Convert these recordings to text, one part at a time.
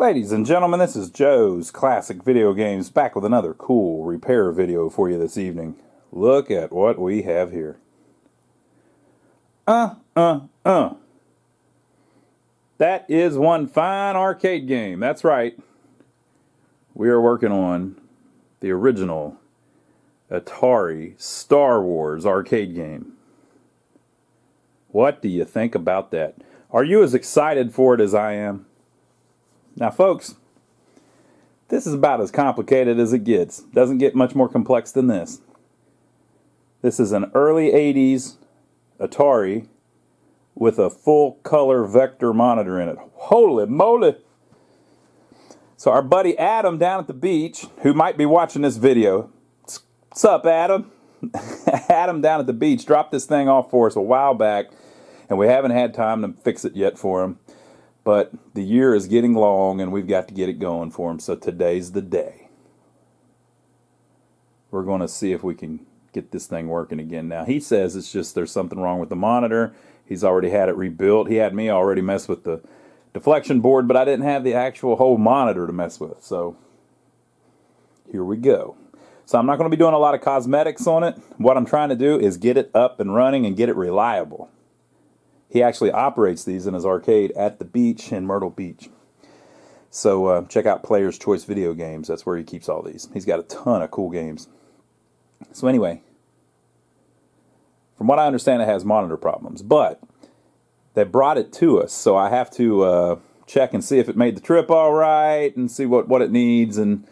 Ladies and gentlemen, this is Joe's Classic Video Games, back with another cool repair video for you this evening. Look at what we have here. That is one fine arcade game. That's right. We are working on the original Atari Star Wars arcade game. What do you think about that? Are you as excited for it as I am? Now, folks, this is about as complicated as it gets. Doesn't get much more complex than this. This is an early 80s Atari with a full color vector monitor in it. Holy moly! So our buddy Adam down at the beach, who might be watching this video, what's up, Adam? Adam down at the beach dropped this thing off for us a while back, and we haven't had time to fix it yet for him. But the year is getting long, and we've got to get it going for him, so today's the day. We're going to see if we can get this thing working again. Now, he says it's just there's something wrong with the monitor. He's already had it rebuilt. He had me already mess with the deflection board, but I didn't have the actual whole monitor to mess with. So here we go. So I'm not going to be doing a lot of cosmetics on it. What I'm trying to do is get it up and running and get it reliable. He actually operates these in his arcade at the beach in Myrtle Beach. So check out Player's Choice Video Games. That's where he keeps all these. He's got a ton of cool games. So anyway, from what I understand, it has monitor problems. But they brought it to us, so I have to check and see if it made the trip all right and see what it needs. And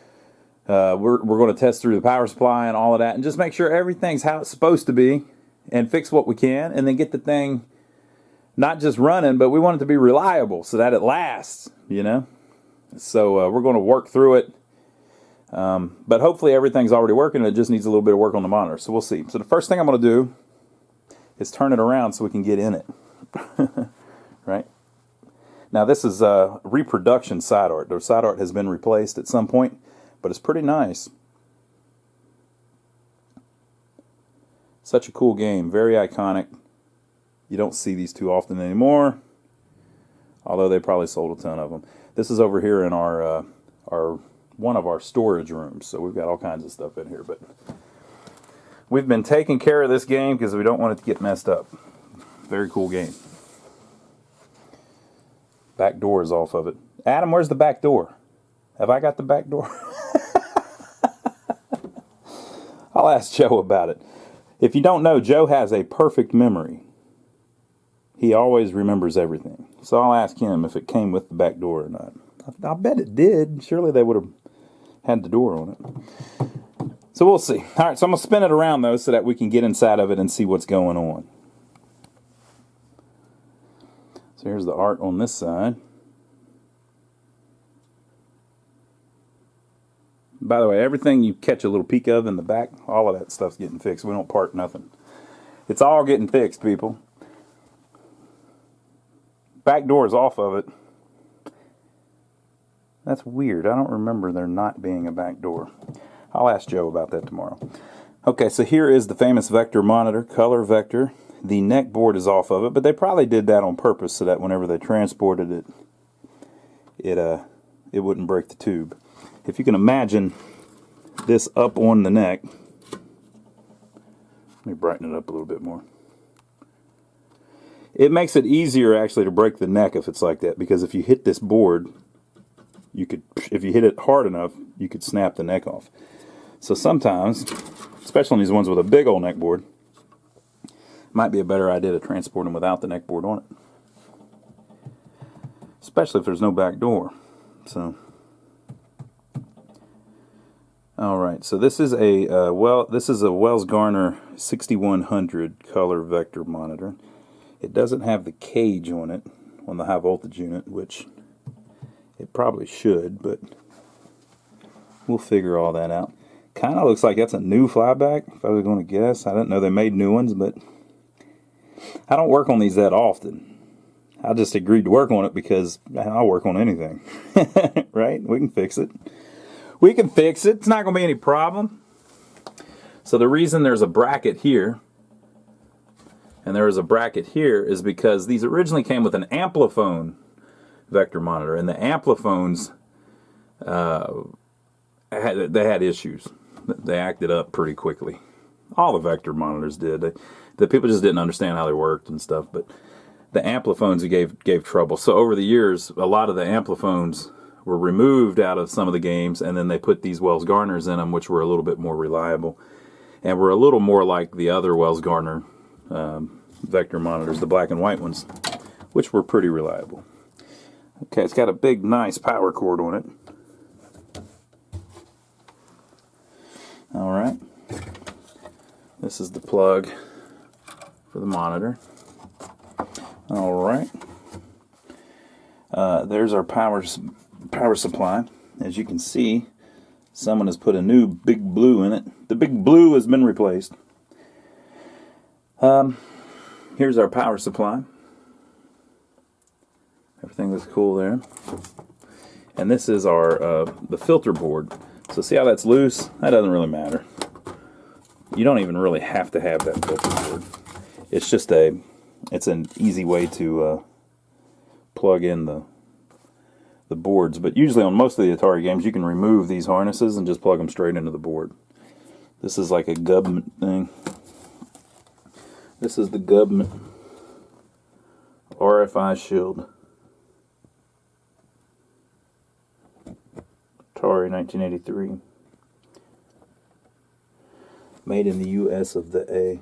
we're going to test through the power supply and all of that and just make sure everything's how it's supposed to be and fix what we can and then get the thing not just running, but we want it to be reliable so that it lasts, you know. So we're going to work through it. But hopefully everything's already working. It just needs a little bit of work on the monitor. So we'll see. So the first thing I'm going to do is turn it around so we can get in it. Right? Now this is reproduction side art. The side art has been replaced at some point, but it's pretty nice. Such a cool game. Very iconic. You don't see these too often anymore, although they probably sold a ton of them. This is over here in our one of our storage rooms, so we've got all kinds of stuff in here. But we've been taking care of this game because we don't want it to get messed up. Very cool game. Back door is off of it. Adam, where's the back door? Have I got the back door? I'll ask Joe about it. If you don't know, Joe has a perfect memory. He always remembers everything. So I'll ask him if it came with the back door or not. I bet it did. Surely they would have had the door on it. So we'll see. All right, so I'm going to spin it around, though, so that we can get inside of it and see what's going on. So here's the art on this side. By the way, everything you catch a little peek of in the back, all of that stuff's getting fixed. We don't part nothing. It's all getting fixed, people. Back door is off of it. That's weird. I don't remember there not being a back door. I'll ask Joe about that tomorrow. Okay, so here is the famous vector monitor, color vector. The neck board is off of it, but they probably did that on purpose so that whenever they transported it, it wouldn't break the tube. If you can imagine this up on the neck, let me brighten it up a little bit more. It makes it easier actually to break the neck if it's like that, because if you hit this board, you could, if you hit it hard enough, you could snap the neck off. So sometimes, especially on these ones with a big old neck board, might be a better idea to transport them without the neck board on it. Especially if there's no back door. So, all right. So this is a Wells Garner 6100 color vector monitor. It doesn't have the cage on it, on the high voltage unit, which it probably should, but we'll figure all that out. Kind of looks like that's a new flyback, if I was going to guess. I didn't know they made new ones, but I don't work on these that often. I just agreed to work on it because I'll work on anything. Right? We can fix it. We can fix it. It's not going to be any problem. So the reason there's a bracket here and there is a bracket here is because these originally came with an Amplifone vector monitor, and the Ampliphones they had issues. They acted up pretty quickly. All the vector monitors did. The people just didn't understand how they worked and stuff. But the ampliphones gave trouble. So over the years, a lot of the ampliphones were removed out of some of the games, and then they put these Wells Garners in them, which were a little bit more reliable, and were a little more like the other Wells Garner vector monitors, the black and white ones, which were pretty reliable. Okay, it's got a big, nice power cord on it. All right. This is the plug for the monitor. All right. There's our power supply. As you can see, someone has put a new big blue in it. The big blue has been replaced. Here's our power supply. Everything looks cool there. And this is our the filter board. So see how that's loose? That doesn't really matter. You don't even really have to have that filter board. It's just it's an easy way to plug in the boards. But usually on most of the Atari games, you can remove these harnesses and just plug them straight into the board. This is like a government thing. This is the government RFI shield. Atari 1983. Made in the US of the A.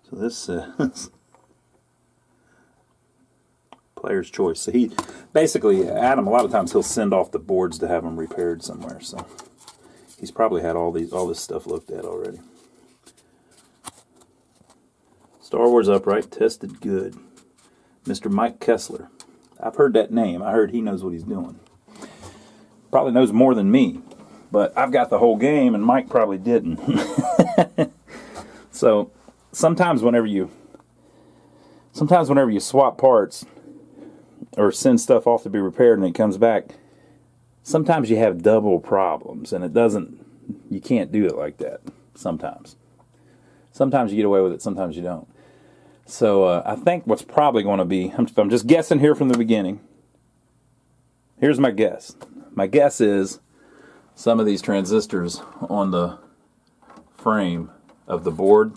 So this says player's choice. So he basically, Adam, a lot of times he'll send off the boards to have them repaired somewhere. So he's probably had all this stuff looked at already. Star Wars upright, tested good. Mr. Mike Kessler. I've heard that name. I heard he knows what he's doing. Probably knows more than me, but I've got the whole game, and Mike probably didn't. So sometimes whenever you swap parts or send stuff off to be repaired and it comes back, sometimes you have double problems, and you can't do it like that. Sometimes you get away with it, sometimes you don't. So I think what's probably going to be, I'm just guessing here from the beginning. Here's my guess. My guess is some of these transistors on the frame of the board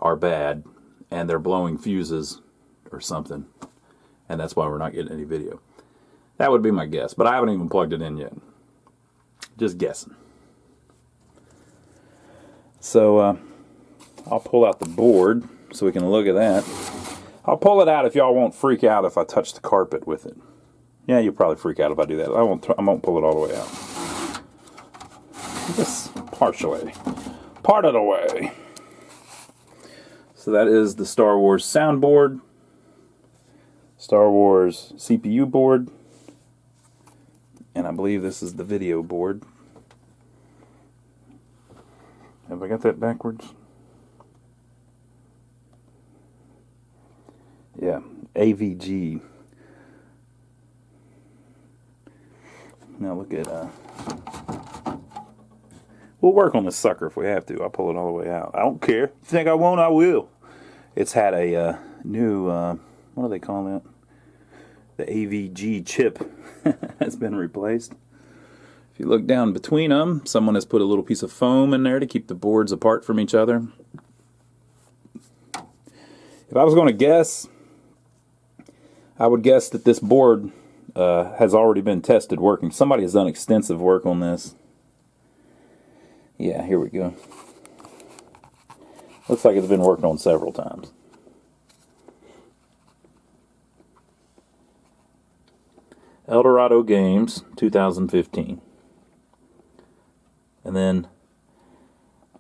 are bad, and they're blowing fuses or something, and that's why we're not getting any video. That would be my guess, but I haven't even plugged it in yet. Just guessing. So I'll pull out the board so we can look at that. I'll pull it out if y'all won't freak out if I touch the carpet with it. Yeah, you'll probably freak out if I do that. I won't pull it all the way out. Just partially. Part of the way. So that is the Star Wars soundboard. Star Wars CPU board. And I believe this is the video board. Have I got that backwards? Yeah, AVG. Now look at, we'll work on this sucker if we have to. I'll pull it all the way out. I don't care. If you think I won't, I will. It's had a new, what do they call that? The AVG chip has been replaced. If you look down between them, someone has put a little piece of foam in there to keep the boards apart from each other. If I was going to guess, I would guess that this board has already been tested working. Somebody has done extensive work on this. Yeah, here we go. Looks like it's been worked on several times. Eldorado Games 2015. And then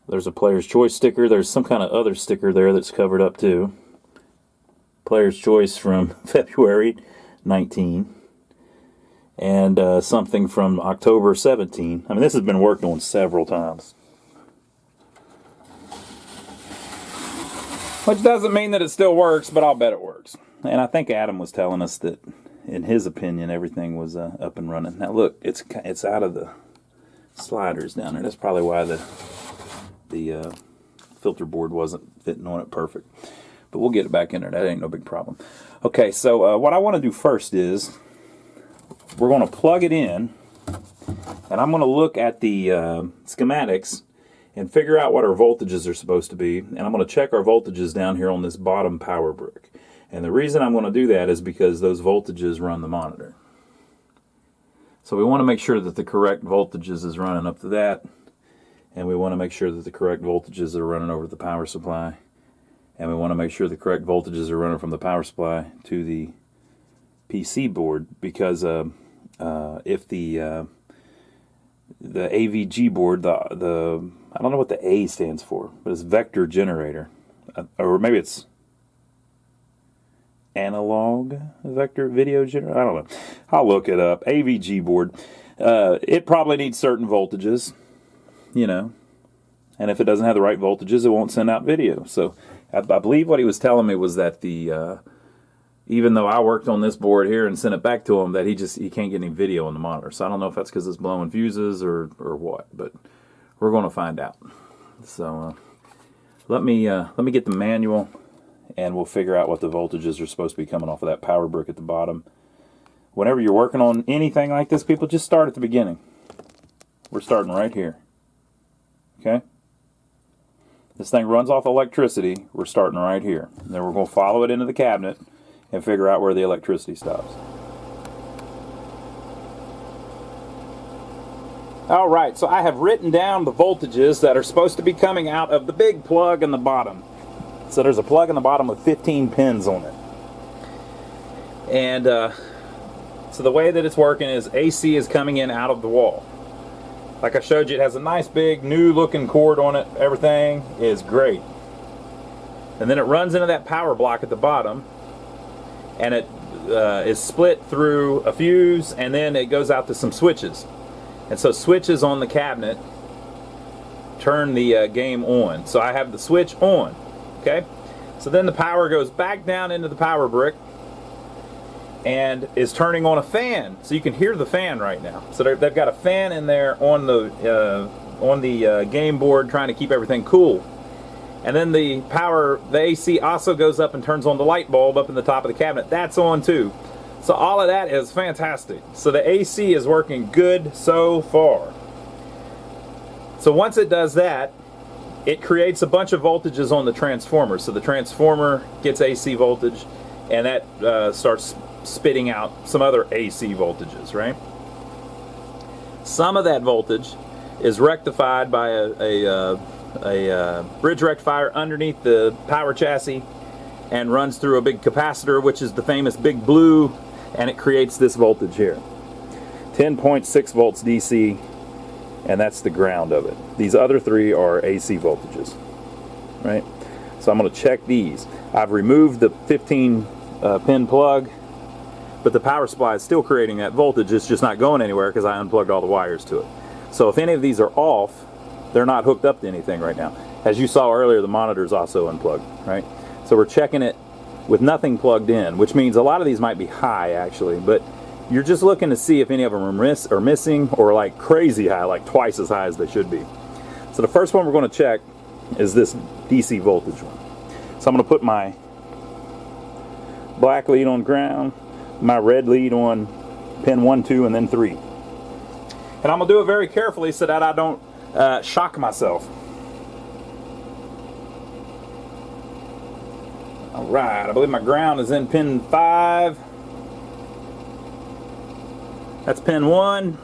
there's a Player's Choice sticker. There's some kind of other sticker there that's covered up too. Player's Choice from February 19. And something from October 17. I mean, this has been worked on several times. Which doesn't mean that it still works, but I'll bet it works. And I think Adam was telling us that, in his opinion, everything was up and running. Now look, it's out of the sliders down there. That's probably why the filter board wasn't fitting on it perfect. But we'll get it back in there. That ain't no big problem. Okay, so what I want to do first is we're going to plug it in, and I'm going to look at the schematics and figure out what our voltages are supposed to be, and I'm going to check our voltages down here on this bottom power brick. And the reason I'm going to do that is because those voltages run the monitor. So we want to make sure that the correct voltages is running up to that, and we want to make sure that the correct voltages are running over the power supply, and we want to make sure the correct voltages are running from the power supply to the PC board, because if the AVG board, the I don't know what the A stands for, but it's vector generator, or maybe it's analog vector video generator. I don't know. I'll look it up. AVG board. It probably needs certain voltages, you know, and if it doesn't have the right voltages, it won't send out video. So I believe what he was telling me was that even though I worked on this board here and sent it back to him, that he can't get any video on the monitor. So I don't know if that's because it's blowing fuses or what, but we're going to find out. So let me get the manual, and we'll figure out what the voltages are supposed to be coming off of that power brick at the bottom. Whenever you're working on anything like this, people, just start at the beginning. We're starting right here. Okay? This thing runs off electricity. We're starting right here. And then we're going to follow it into the cabinet and figure out where the electricity stops. Alright, so I have written down the voltages that are supposed to be coming out of the big plug in the bottom. So there's a plug in the bottom with 15 pins on it. And so the way that it's working is AC is coming in out of the wall. Like I showed you, it has a nice big new looking cord on it. Everything is great. And then it runs into that power block at the bottom, and it is split through a fuse, and then it goes out to some switches. And so switches on the cabinet turn the game on. So I have the switch on. Okay? So then the power goes back down into the power brick and is turning on a fan. So you can hear the fan right now. So they've got a fan in there on the game board trying to keep everything cool. And then the AC also goes up and turns on the light bulb up in the top of the cabinet. That's on too. So all of that is fantastic. So the AC is working good so far. So once it does that, it creates a bunch of voltages on the transformer. So the transformer gets AC voltage, and that starts spitting out some other AC voltages, right? Some of that voltage is rectified by a bridge rectifier underneath the power chassis and runs through a big capacitor, which is the famous big blue, and it creates this voltage here. 10.6 volts DC, and that's the ground of it. These other three are AC voltages, right? So I'm going to check these. I've removed the 15 pin plug, but the power supply is still creating that voltage. It's just not going anywhere because I unplugged all the wires to it. So if any of these are off, they're not hooked up to anything right now. As you saw earlier, the monitor is also unplugged, right? So we're checking it with nothing plugged in, which means a lot of these might be high actually, but you're just looking to see if any of them are missing or like crazy high, like twice as high as they should be. So the first one we're going to check is this DC voltage one. So I'm going to put my black lead on ground, my red lead on pin 1, 2, and then 3. And I'm going to do it very carefully so that I don't shock myself. Alright, I believe my ground is in pin 5. That's pin 1,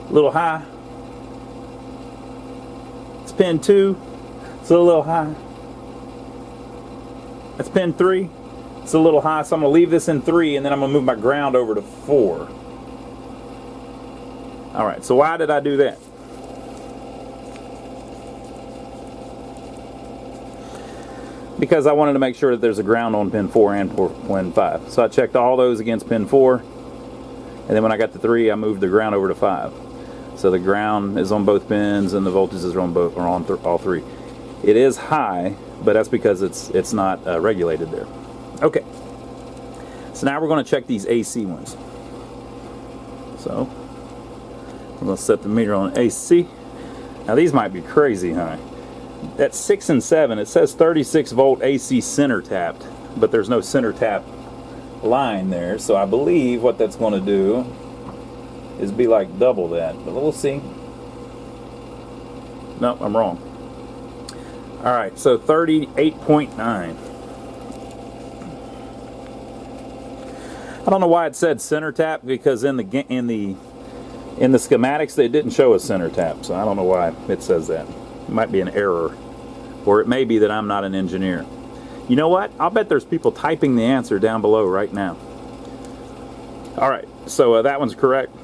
a little high. It's pin 2, it's a little high. That's pin 3, it's a little high, so I'm going to leave this in 3, and then I'm going to move my ground over to 4. Alright, so why did I do that? Because I wanted to make sure that there's a ground on pin 4 and pin 5. So I checked all those against pin 4. And then when I got to 3, I moved the ground over to 5. So the ground is on both pins and the voltages are on all 3. It is high, but that's because it's not regulated there. Okay. So now we're going to check these AC ones. So we're going to set the meter on AC. Now these might be crazy high. At 6 and 7, it says 36 volt AC center tapped, but there's no center tap line there, so I believe what that's going to do is be like double that, but we'll see. No, I'm wrong. Alright, so 38.9. I don't know why it said center tap, because in the schematics they didn't show a center tap, so I don't know why it says that. It might be an error, or it may be that I'm not an engineer. You know what? I'll bet there's people typing the answer down below right now. Alright, so that one's correct.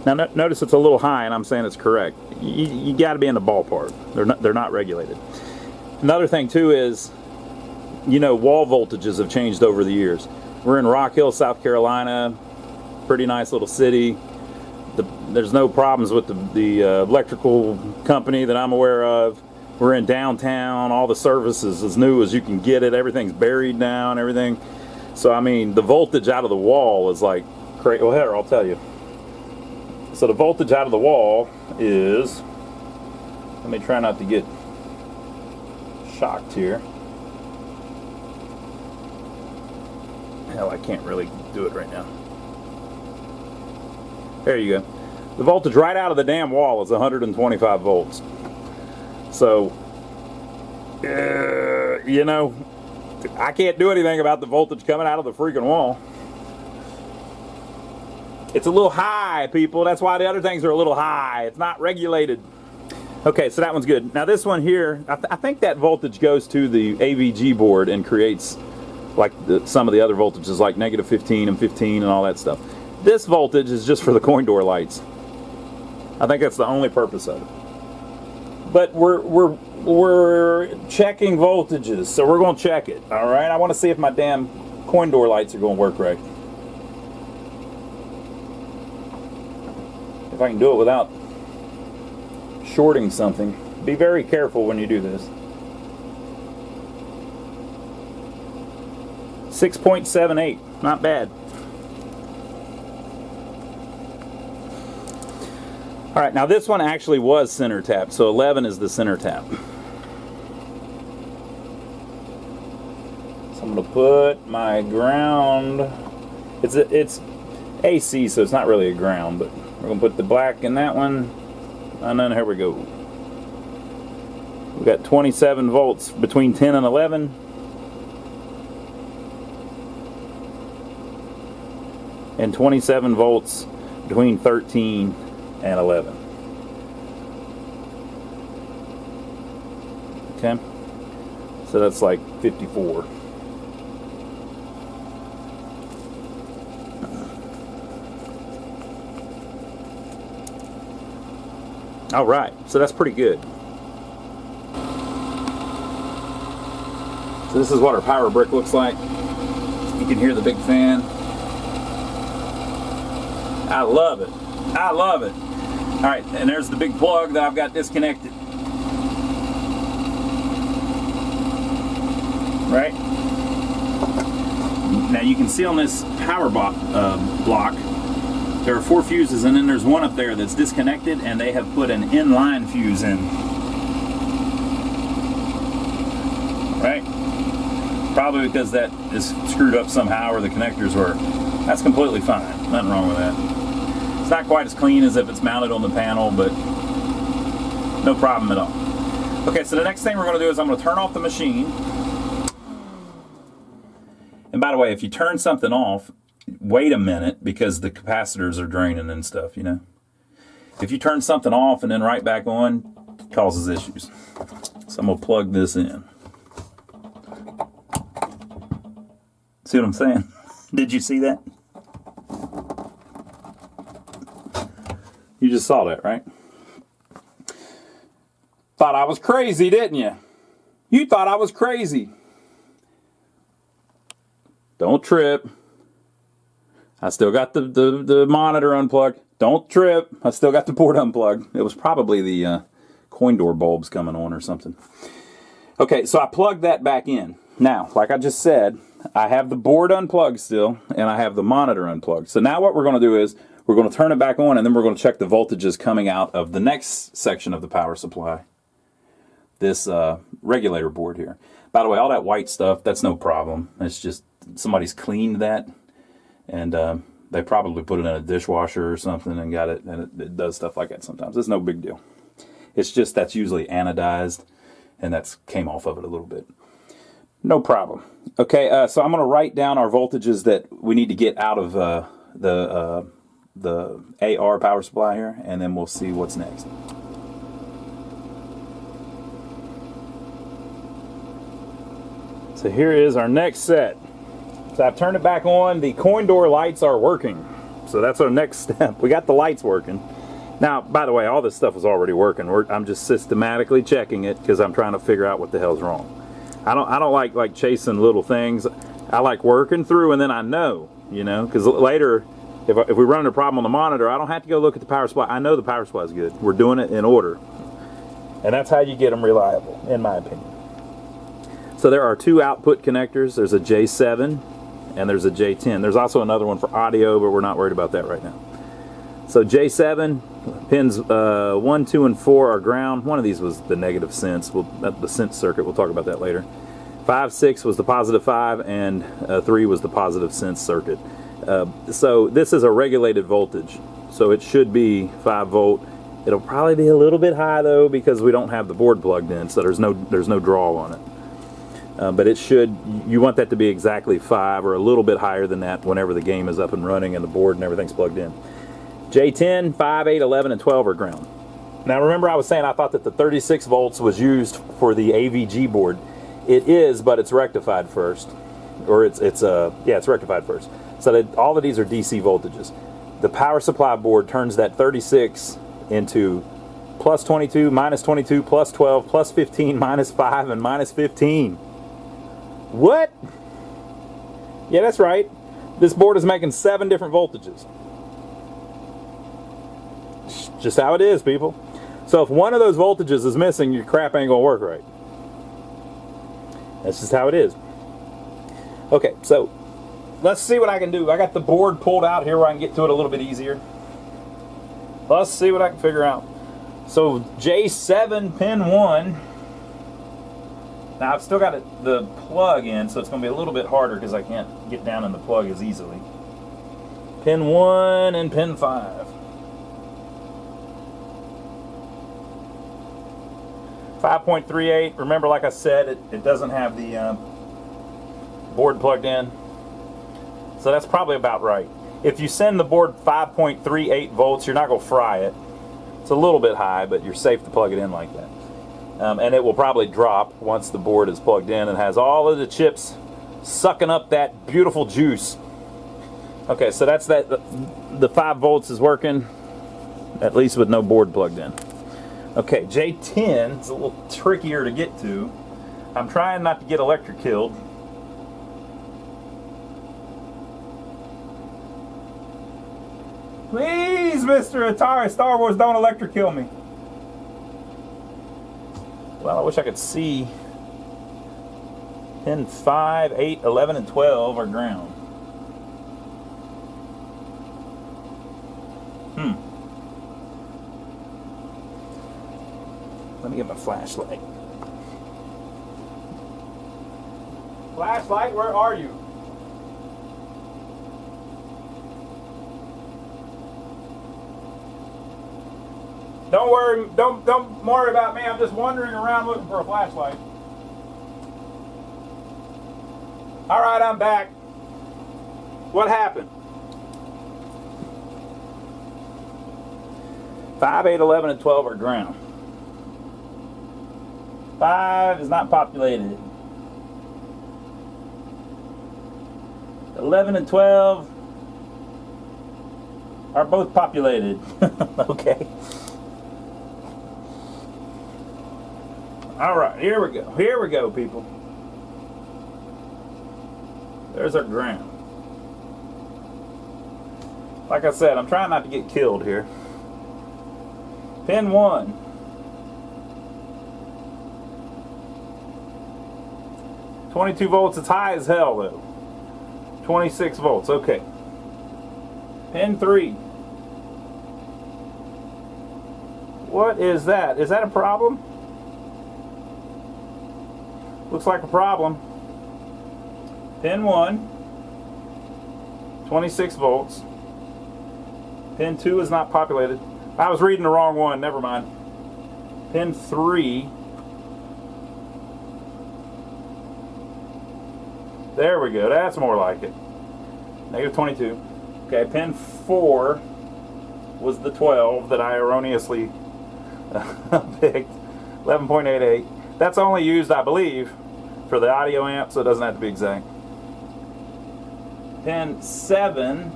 Now notice it's a little high, and I'm saying it's correct. You got to be in the ballpark. They're not regulated. Another thing too is, you know, wall voltages have changed over the years. We're in Rock Hill, South Carolina, pretty nice little city. There's no problems with the electrical company that I'm aware of. We're in downtown. All the services as new as you can get it. Everything's buried now and everything. So I mean, the voltage out of the wall is like crazy. Well, here, I'll tell you. So the voltage out of the wall is, let me try not to get shocked here. Hell, I can't really do it right now. There you go. The voltage right out of the damn wall is 125 volts. So, you know, I can't do anything about the voltage coming out of the freaking wall. It's a little high, people. That's why the other things are a little high. It's not regulated. Okay, so that one's good. Now this one here, I think that voltage goes to the AVG board and creates like some of the other voltages, like negative 15 and 15 and all that stuff. This voltage is just for the coin door lights. I think that's the only purpose of it. But we're checking voltages, so we're going to check it. All right, I want to see if my damn coin door lights are going to work right. If I can do it without shorting something. Be very careful when you do this. 6.78, not bad. All right, now this one actually was center tap, so 11 is the center tap. So I'm going to put my ground. It's AC, so it's not really a ground, but we're going to put the black in that one, and then here we go. We got 27 volts between 10 and 11. And 27 volts between 13 and 11. Okay, so that's like 54. All right, so that's pretty good. So this is what our power brick looks like. You can hear the big fan. I love it. I love it. All right, and there's the big plug that I've got disconnected. Right? Now you can see on this power block, there are 4 fuses, and then there's one up there that's disconnected, and they have put an inline fuse in. Right? Probably because that is screwed up somehow, or the connectors were. That's completely fine. Nothing wrong with that. It's not quite as clean as if it's mounted on the panel, but no problem at all. Okay, so the next thing we're going to do is I'm going to turn off the machine. And by the way, if you turn something off, wait a minute, because the capacitors are draining and stuff, you know. If you turn something off and then right back on, it causes issues. So I'm going to plug this in. See what I'm saying? Did you see that? You just saw that, right? Thought I was crazy, didn't you? You thought I was crazy. Don't trip. I still got the monitor unplugged. Don't trip. I still got the board unplugged. It was probably the coin door bulbs coming on or something. Okay, so I plugged that back in. Now, like I just said, I have the board unplugged still, and I have the monitor unplugged. So now what we're going to do is we're going to turn it back on, and then we're going to check the voltages coming out of the next section of the power supply. this regulator board here. By the way, all that white stuff, that's no problem. It's just somebody's cleaned that, and they probably put it in a dishwasher or something and got it, and it does stuff like that sometimes. It's no big deal. It's just that's usually anodized, and that's came off of it a little bit. No problem. Okay, so I'm going to write down our voltages that we need to get out of the AR power supply here, and then we'll see what's next. So here is our next set. So I've turned it back on. The coin door lights are working. So that's our next step. We got the lights working. Now, by the way, all this stuff is already working. I'm just systematically checking it because I'm trying to figure out what the hell's wrong. I don't like chasing little things. I like working through, and then I know, because later, if we run into a problem on the monitor, I don't have to go look at the power supply. I know the power supply is good. We're doing it in order. And that's how you get them reliable, in my opinion. So there are two output connectors. There's a J7 and there's a J10. There's also another one for audio, but we're not worried about that right now. So J7, pins 1, 2, and 4 are ground. One of these was the negative sense. The sense circuit, we'll talk about that later. 5, 6 was the positive 5, and 3 was the positive sense circuit. So this is a regulated voltage. So it should be 5 volt. It'll probably be a little bit high though because we don't have the board plugged in, so there's no draw on it. But it should, you want that to be exactly 5 or a little bit higher than that whenever the game is up and running and the board and everything's plugged in. J10, 5, 8, 11, and 12 are ground. Now remember I was saying I thought that the 36 volts was used for the AVG board. It is, but it's rectified first. Or it's rectified first. So that all of these are DC voltages. The power supply board turns that 36 into plus 22, minus 22, plus 12, plus 15, minus 5, and minus 15. What? Yeah, that's right. This board is making 7 different voltages. Just how it is, people. So if one of those voltages is missing, your crap ain't gonna work right. That's just how it is. Okay, so let's see what I can do. I got the board pulled out here where I can get to it a little bit easier. Let's see what I can figure out. So J7 pin 1. Now I've still got the plug in, so it's going to be a little bit harder because I can't get down in the plug as easily. Pin 1 and pin 5. 5.38. Remember, like I said, it doesn't have the board plugged in. So that's probably about right. If you send the board 5.38 volts, you're not going to fry it. It's a little bit high, but you're safe to plug it in like that. And it will probably drop once the board is plugged in and has all of the chips sucking up that beautiful juice. Okay, so that's that. The 5 volts is working, at least with no board plugged in. Okay, J10 is a little trickier to get to. I'm trying not to get electric killed. Please, Mr. Atari Star Wars, don't electric kill me. Well, I wish I could see. Pin 5, 8, 11, and 12 are ground. Let me get my flashlight. Flashlight, where are you? Don't worry about me. I'm just wandering around looking for a flashlight. All right, I'm back. What happened? 5, 8, 11, and 12 are ground. 5 is not populated. 11 and 12 are both populated. Okay. All right, here we go. Here we go, people. There's our ground. Like I said, I'm trying not to get killed here. Pin 1. $22 volts. It's high as hell, though. 26 volts. Okay. Pin 3. What is that? Is that a problem? Looks like a problem. Pin 1, 26 volts. Pin 2 is not populated. I was reading the wrong one, never mind. Pin 3. There we go, that's more like it. Negative 22. Okay, pin 4 was the 12 that I erroneously picked. 11.88. That's only used, I believe, for the audio amp, so it doesn't have to be exact. Pin 7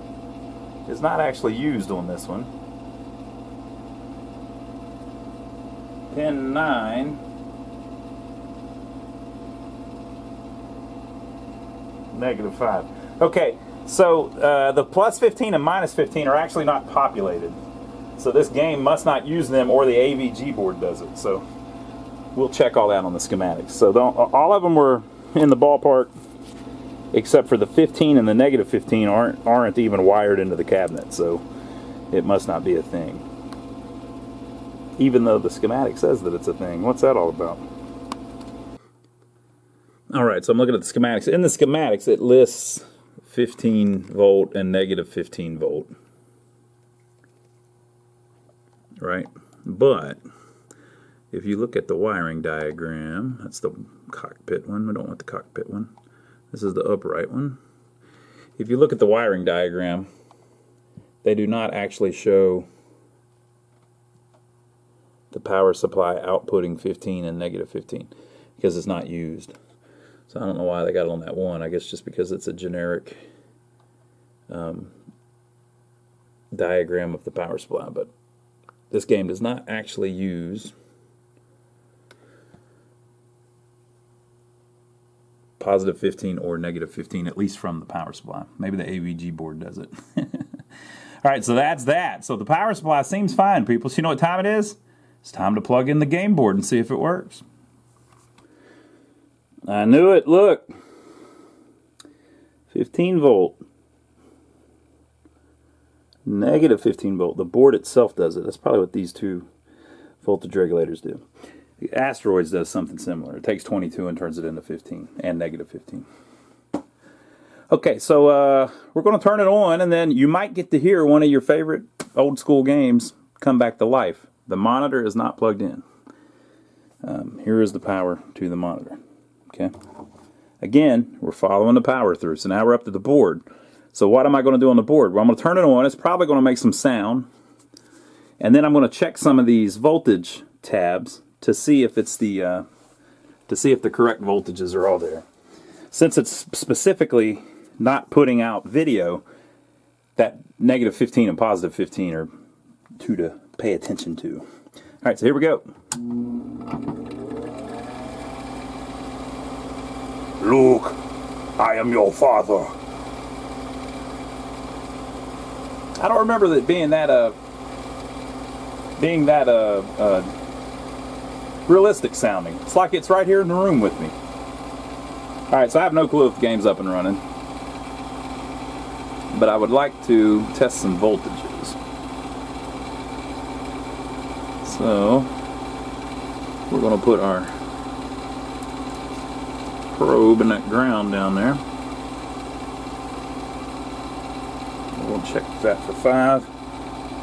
is not actually used on this one. Pin 9. Negative 5. Okay, so the plus 15 and minus 15 are actually not populated. So this game must not use them, or the AVG board does it. So we'll check all that on the schematics. So all of them were in the ballpark, except for the 15 and the negative 15 aren't even wired into the cabinet. So it must not be a thing, even though the schematic says that it's a thing. What's that all about? Alright, so I'm looking at the schematics. In the schematics, it lists 15 volt and negative 15 volt. Right? But if you look at the wiring diagram, that's the cockpit one. We don't want the cockpit one. This is the upright one. If you look at the wiring diagram, they do not actually show the power supply outputting 15 and negative 15 because it's not used. So I don't know why they got it on that one. I guess just because it's a generic diagram of the power supply. But this game does not actually use positive 15 or negative 15, at least from the power supply. Maybe the AVG board does it. Alright, so that's that. So the power supply seems fine, people. So you know what time it is? It's time to plug in the game board and see if it works. I knew it, look. 15 volt. Negative 15 volt. The board itself does it. That's probably what these two voltage regulators do. The Asteroids does something similar. It takes 22 and turns it into 15 and negative 15. Okay, so we're going to turn it on, and then you might get to hear one of your favorite old school games come back to life. The monitor is not plugged in. Here is the power to the monitor. Okay. Again, we're following the power through. So now we're up to the board. So what am I going to do on the board? Well, I'm going to turn it on. It's probably going to make some sound. And then I'm going to check some of these voltage tabs to see if it's the correct voltages are all there. Since it's specifically not putting out video, that negative 15 and positive 15 are two to pay attention to. All right, so here we go. Luke, I am your father. I don't remember that being that realistic sounding. It's like it's right here in the room with me. Alright, so I have no clue if the game's up and running. But I would like to test some voltages. So we're going to put our probe in that ground down there. We'll check that for 5.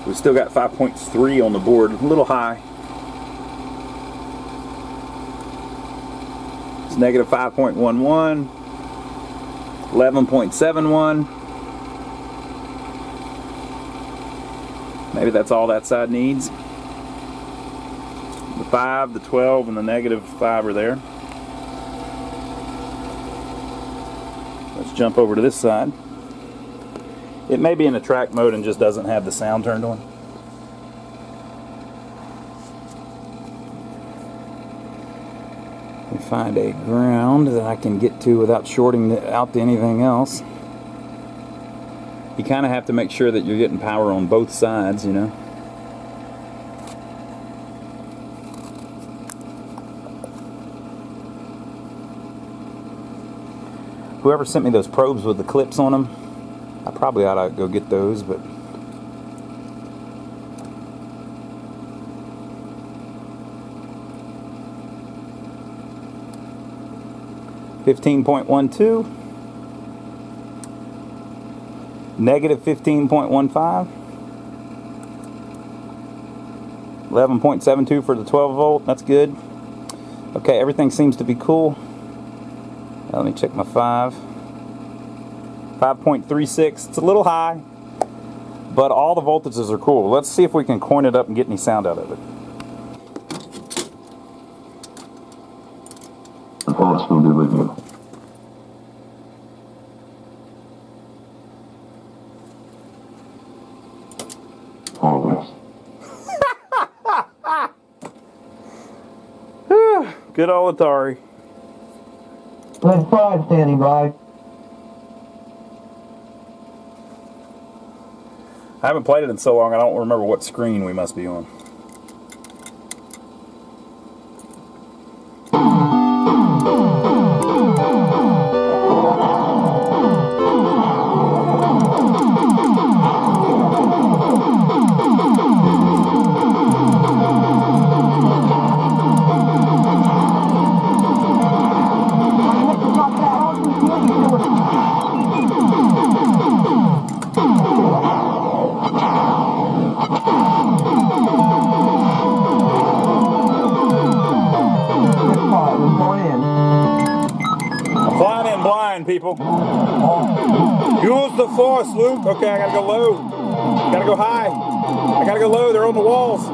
We've still got 5.3 on the board, a little high. It's negative 5.11, 11.71. Maybe that's all that side needs. The 5, the 12, and the negative 5 are there. Let's jump over to this side. It may be in a track mode and just doesn't have the sound turned on. And find a ground that I can get to without shorting it out to anything else. You kind of have to make sure that you're getting power on both sides, you know. Whoever sent me those probes with the clips on them, I probably ought to go get those, but 15.12, negative 15.15, 11.72 for the 12 volt. That's good. Okay, everything seems to be cool. Let me check my 5.36. It's a little high, but all the voltages are cool. Let's see if we can coin it up and get any sound out of it. The force will be with you. Always. Good old Atari. Red 5 standing by. I haven't played it in so long I don't remember what screen we must be on. Flying in blind, people. Use the force, Luke. Okay, I gotta go low. Gotta go high. I gotta go low. They're on the walls.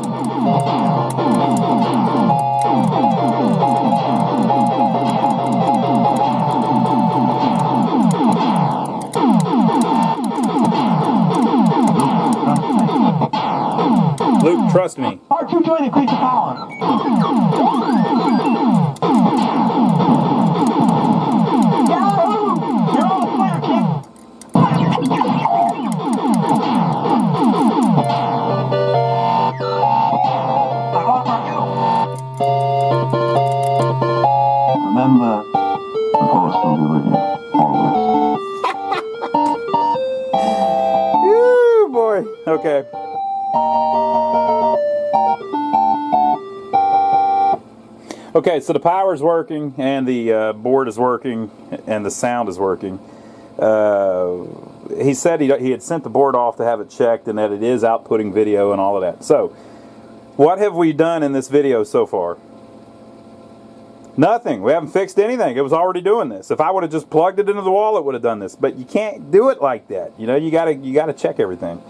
Luke, trust me. R220, increase the power. You're on fire, kid. Remember, the force will be with you. Always. Woo, boy. Okay. Okay, so the power's working, and the board is working, and the sound is working. He said he had sent the board off to have it checked, and that it is outputting video and all of that. So, what have we done in this video so far? Nothing. We haven't fixed anything. It was already doing this. If I would have just plugged it into the wall, it would have done this. But you can't do it like that. You know, you gotta check everything.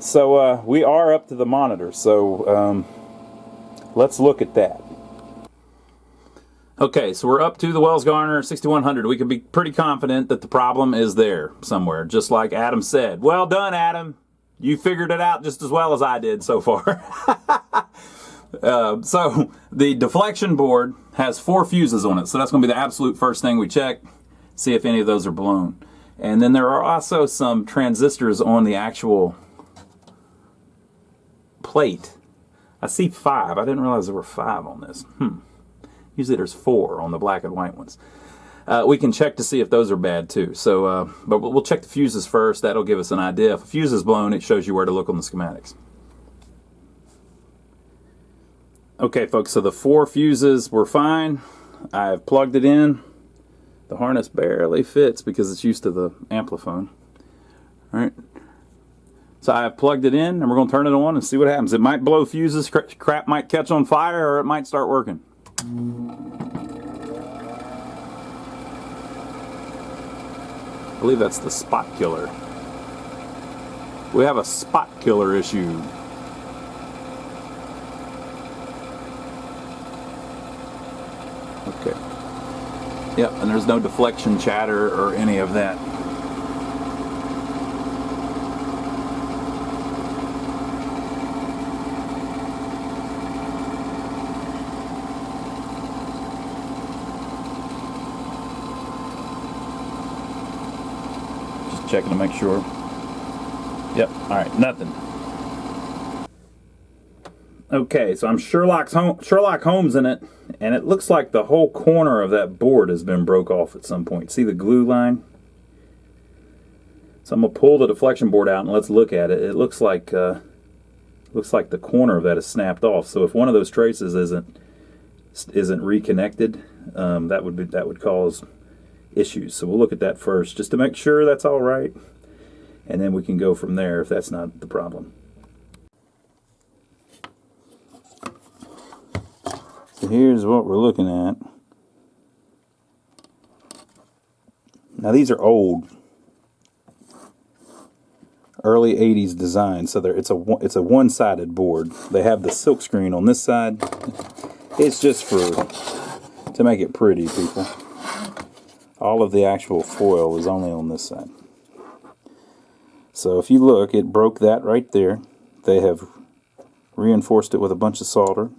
So we are up to the monitor. So let's look at that. Okay, so we're up to the Wells Garner 6100. We can be pretty confident that the problem is there somewhere, just like Adam said. Well done, Adam. You figured it out just as well as I did so far. So the deflection board has 4 fuses on it, so that's going to be the absolute first thing we check, see if any of those are blown. And then there are also some transistors on the actual plate. I see 5. I didn't realize there were 5 on this. Usually there's 4 on the black and white ones. We can check to see if those are bad too. So, but we'll check the fuses first. That'll give us an idea. If a fuse is blown, it shows you where to look on the schematics. Okay, folks, so the 4 fuses were fine. I've plugged it in. The harness barely fits because it's used to the ampliphone. All right. So I've plugged it in, and we're going to turn it on and see what happens. It might blow fuses, crap might catch on fire, or it might start working. I believe that's the spot killer. We have a spot killer issue. Okay. Yep, and there's no deflection chatter or any of that. Just checking to make sure. Yep, alright, nothing. Okay, so I'm Sherlock Holmes in it, and it looks like the whole corner of that board has been broke off at some point. See the glue line? So I'm going to pull the deflection board out and let's look at it. It looks like the corner of that is snapped off. So if one of those traces isn't isn't reconnected, that would cause issues. So we'll look at that first just to make sure that's all right, and then we can go from there if that's not the problem. So here's what we're looking at. Now these are old, early 80s design, so it's a one-sided board. They have the silk screen on this side. It's just to make it pretty, people. All of the actual foil is only on this side. So if you look, it broke that right there. They have reinforced it with a bunch of solder.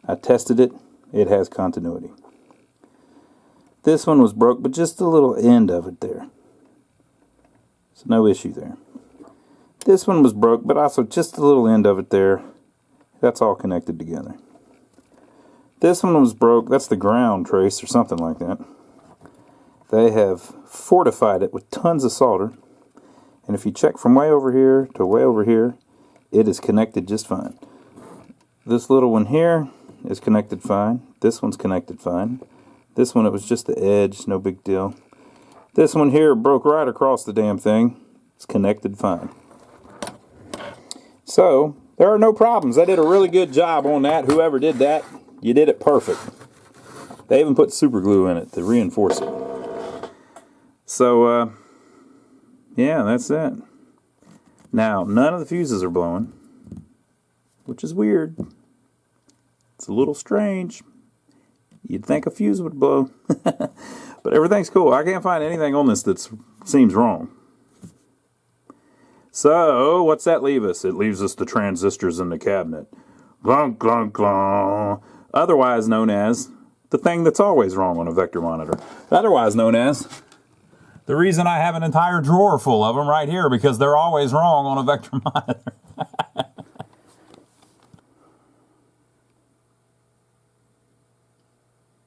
I tested it. It has continuity. This one was broke, but just the little end of it there. So no issue there. This one was broke, but also just the little end of it there. That's all connected together. This one was broke. That's the ground trace or something like that. They have fortified it with tons of solder. And if you check from way over here to way over here, it is connected just fine. This little one here is connected fine. This one's connected fine. This one, it was just the edge, no big deal. This one here broke right across the damn thing. It's connected fine. So, there are no problems. They did a really good job on that. Whoever did that, you did it perfect. They even put super glue in it to reinforce it. So, yeah, that's it. Now, none of the fuses are blowing, which is weird. It's a little strange. You'd think a fuse would blow. But everything's cool. I can't find anything on this that seems wrong. So, what's that leave us? It leaves us the transistors in the cabinet. Glunk, glunk, glunk. Otherwise known as the thing that's always wrong on a vector monitor. Otherwise known as the reason I have an entire drawer full of them right here, because they're always wrong on a vector monitor.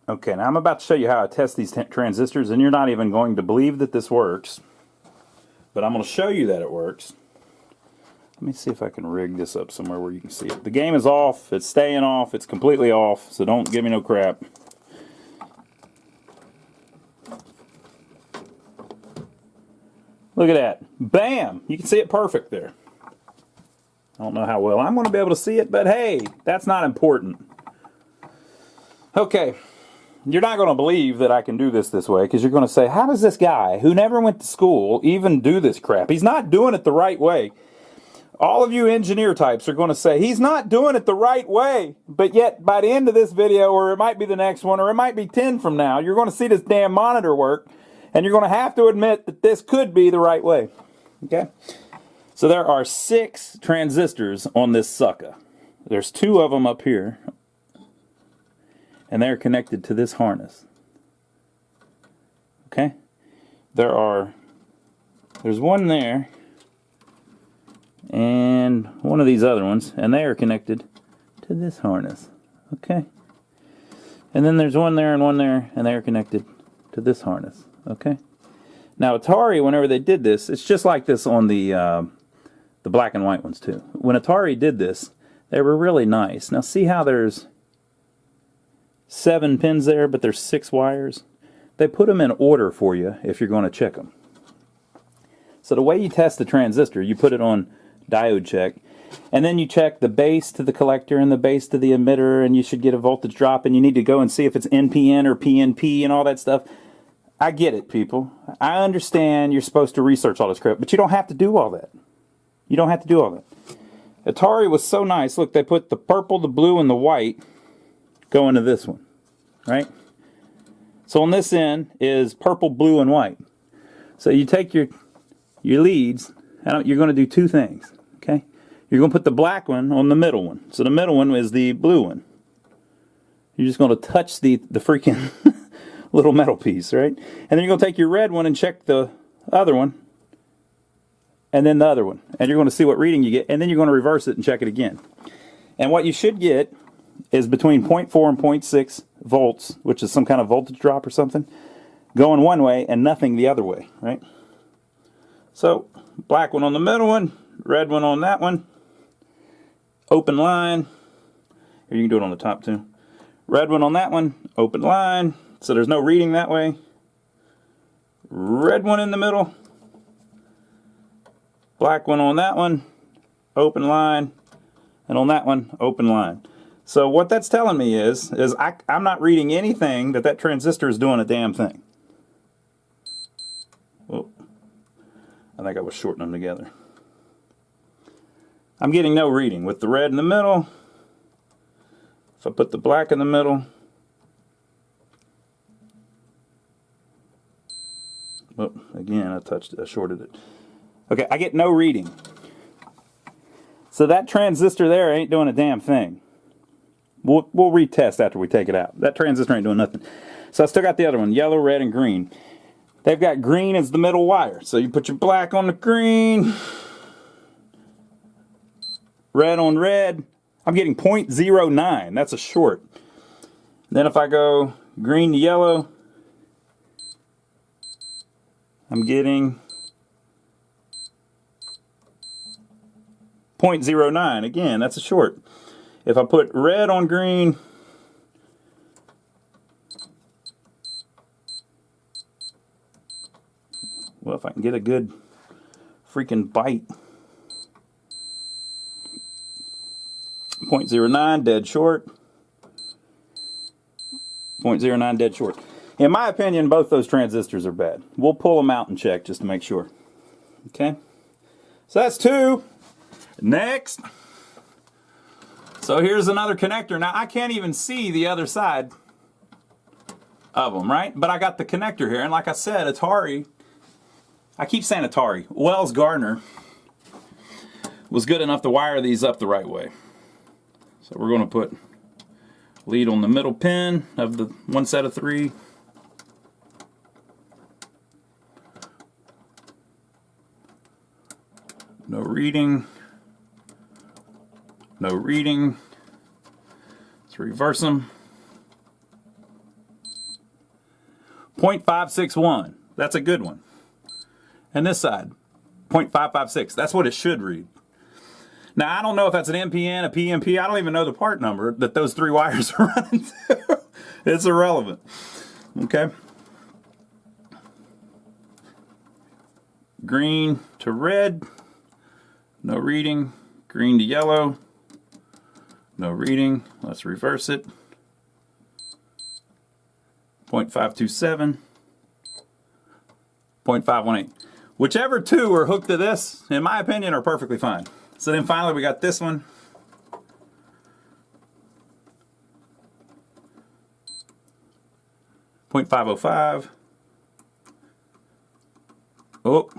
Okay, now I'm about to show you how I test these transistors, and you're not even going to believe that this works. But I'm going to show you that it works. Let me see if I can rig this up somewhere where you can see it. The game is off. It's staying off. It's completely off, so don't give me no crap. Look at that. Bam! You can see it perfect there. I don't know how well I'm going to be able to see it, but hey, that's not important. Okay. You're not going to believe that I can do this way, because you're going to say, how does this guy who never went to school even do this crap? He's not doing it the right way. All of you engineer types are going to say, he's not doing it the right way. But yet, by the end of this video, or it might be the next one, or it might be 10 from now, you're going to see this damn monitor work, and you're going to have to admit that this could be the right way. Okay? So there are 6 transistors on this sucker. There's 2 of them up here. And they're connected to this harness. Okay? There's one there, and one of these other ones, and they are connected to this harness. Okay? And then there's one there, and they are connected to this harness. Okay? Now Atari, whenever they did this, it's just like this on the black and white ones too. When Atari did this, they were really nice. Now see how there's 7 pins there, but there's 6 wires. They put them in order for you if you're going to check them. So the way you test the transistor, you put it on diode check, and then you check the base to the collector and the base to the emitter, and you should get a voltage drop, and you need to go and see if it's NPN or PNP and all that stuff. I get it, people. I understand you're supposed to research all this crap, but you don't have to do all that. You don't have to do all that. Atari was so nice. Look, they put the purple, the blue, and the white go into this one, right? So on this end is purple, blue, and white. So you take your leads, and you're going to do 2 things, okay? You're going to put the black one on the middle one. So the middle one is the blue one. You're just going to touch the freaking little metal piece, right? And then you're going to take your red one and check the other one, and then the other one. And you're going to see what reading you get, and then you're going to reverse it and check it again. And what you should get is between 0.4 and 0.6 volts, which is some kind of voltage drop or something, going one way and nothing the other way, right? So, black one on the middle one, red one on that one, open line, or you can do it on the top too. Red one on that one, open line, so there's no reading that way. Red one in the middle. Black one on that one, open line, and on that one, open line. So what that's telling me is I'm not reading anything that transistor is doing a damn thing. Oh, I think I was shorting them together. I'm getting no reading with the red in the middle. If I put the black in the middle, oh, again, I shorted it. Okay, I get no reading. So that transistor there ain't doing a damn thing. We'll retest after we take it out. That transistor ain't doing nothing. So I still got the other one, yellow, red, and green. They've got green as the middle wire. So you put your black on the green, red on red. I'm getting 0.09. That's a short. Then if I go green to yellow, I'm getting 0.09. Again, that's a short. If I put red on green, well, if I can get a good freaking bite. 0.09, dead short. 0.09, dead short. In my opinion, both those transistors are bad. We'll pull them out and check just to make sure. Okay? So that's 2. Next. So here's another connector. Now, I can't even see the other side of them, right? But I got the connector here. And like I said, Atari, I keep saying Atari, Wells Gardner was good enough to wire these up the right way. So we're going to put lead on the middle pin of the one set of 3. No reading. No reading. Let's reverse them. 0.561. That's a good one. And this side, 0.556. That's what it should read. Now, I don't know if that's an NPN, a PNP. I don't even know the part number that those 3 wires are running to. It's irrelevant. Okay. Green to red. No reading. Green to yellow. No reading. Let's reverse it. 0.527. 0.518. Whichever 2 are hooked to this, in my opinion, are perfectly fine. So then finally we got this one. .505. Oh,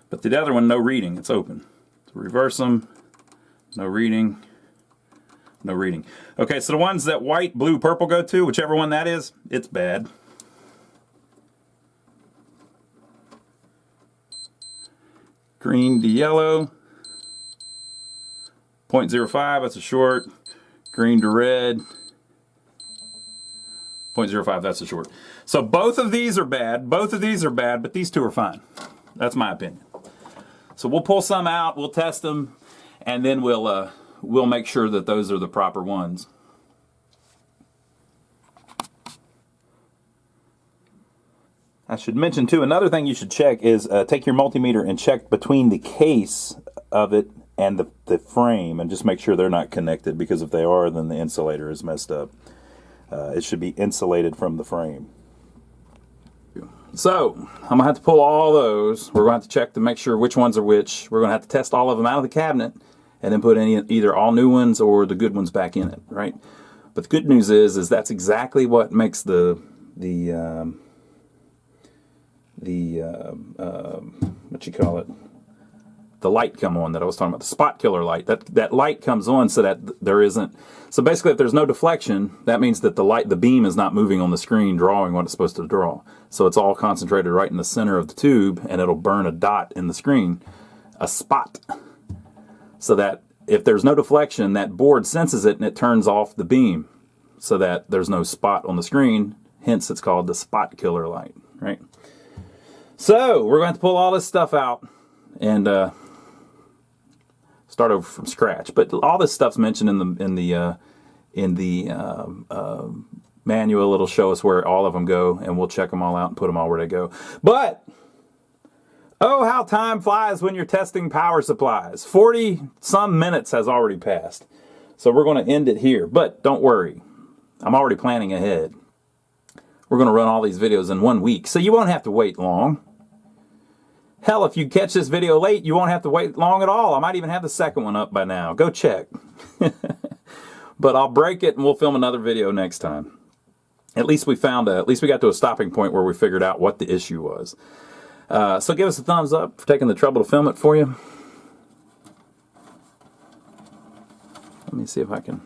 but the other one, no reading. It's open. So reverse them. No reading. No reading. Okay, so the ones that white, blue, purple go to, whichever one that is, it's bad. Green to yellow. 0.05, that's a short. Green to red. 0.05, that's a short. So both of these are bad. Both of these are bad, but these 2 are fine. That's my opinion. So we'll pull some out, we'll test them, and then we'll make sure that those are the proper ones. I should mention too, another thing you should check is take your multimeter and check between the case of it and the frame, and just make sure they're not connected, because if they are, then the insulator is messed up. It should be insulated from the frame. So I'm gonna have to pull all those. We're gonna have to check to make sure which ones are which. We're gonna have to test all of them out of the cabinet and then put either all new ones or the good ones back in it, right? But the good news is that's exactly what makes the what you call it, the light come on that I was talking about, the spot killer light. That light comes on so that there isn't. So basically, if there's no deflection, that means that the beam is not moving on the screen, drawing what it's supposed to draw. So it's all concentrated right in the center of the tube, and it'll burn a dot in the screen, a spot. So that if there's no deflection, that board senses it and it turns off the beam, so that there's no spot on the screen. Hence, it's called the spot killer light, right? So we're going to have to pull all this stuff out and start over from scratch. But all this stuff's mentioned in in the manual. It'll show us where all of them go, and we'll check them all out and put them all where they go. But oh, how time flies when you're testing power supplies. 40 some minutes has already passed. So we're going to end it here. But don't worry, I'm already planning ahead. We're going to run all these videos in 1 week, so you won't have to wait long. Hell, if you catch this video late, you won't have to wait long at all. I might even have the second one up by now. Go check. But I'll break it and we'll film another video next time. At least we got to a stopping point where we figured out what the issue was. So give us a thumbs up for taking the trouble to film it for you. Let me see if I can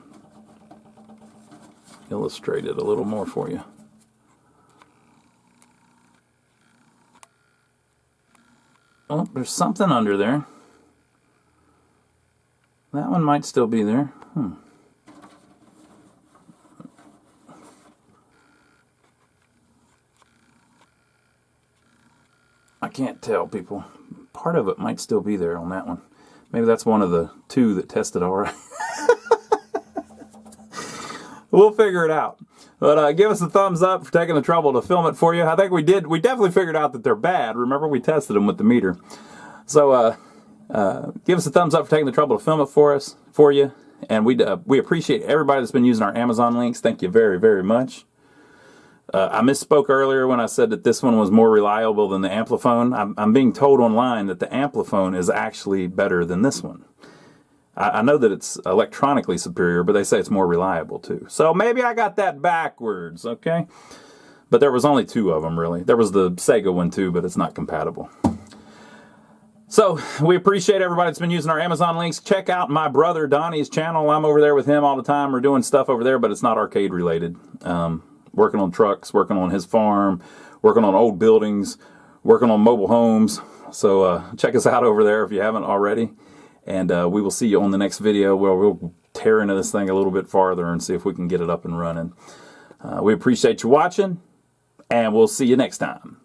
illustrate it a little more for you. Oh, there's something under there. That one might still be there. I can't tell, people. Part of it might still be there on that one. Maybe that's one of the two that tested all right. We'll figure it out. But give us a thumbs up for taking the trouble to film it for you. I think we did. We definitely figured out that they're bad. Remember, we tested them with the meter. So give us a thumbs up for taking the trouble to film it for you. And we appreciate everybody that's been using our Amazon links. Thank you very, very much. I misspoke earlier when I said that this one was more reliable than the Ampliphone. I'm being told online that the Ampliphone is actually better than this one. I know that it's electronically superior, but they say it's more reliable too. So maybe I got that backwards, okay? But there was only two of them, really. There was the Sega one too, but it's not compatible. So we appreciate everybody that's been using our Amazon links. Check out my brother Donnie's channel. I'm over there with him all the time. We're doing stuff over there, but it's not arcade related. Working on trucks, working on his farm, working on old buildings, working on mobile homes. So check us out over there if you haven't already. And we will see you on the next video where we'll tear into this thing a little bit farther and see if we can get it up and running. We appreciate you watching, and we'll see you next time.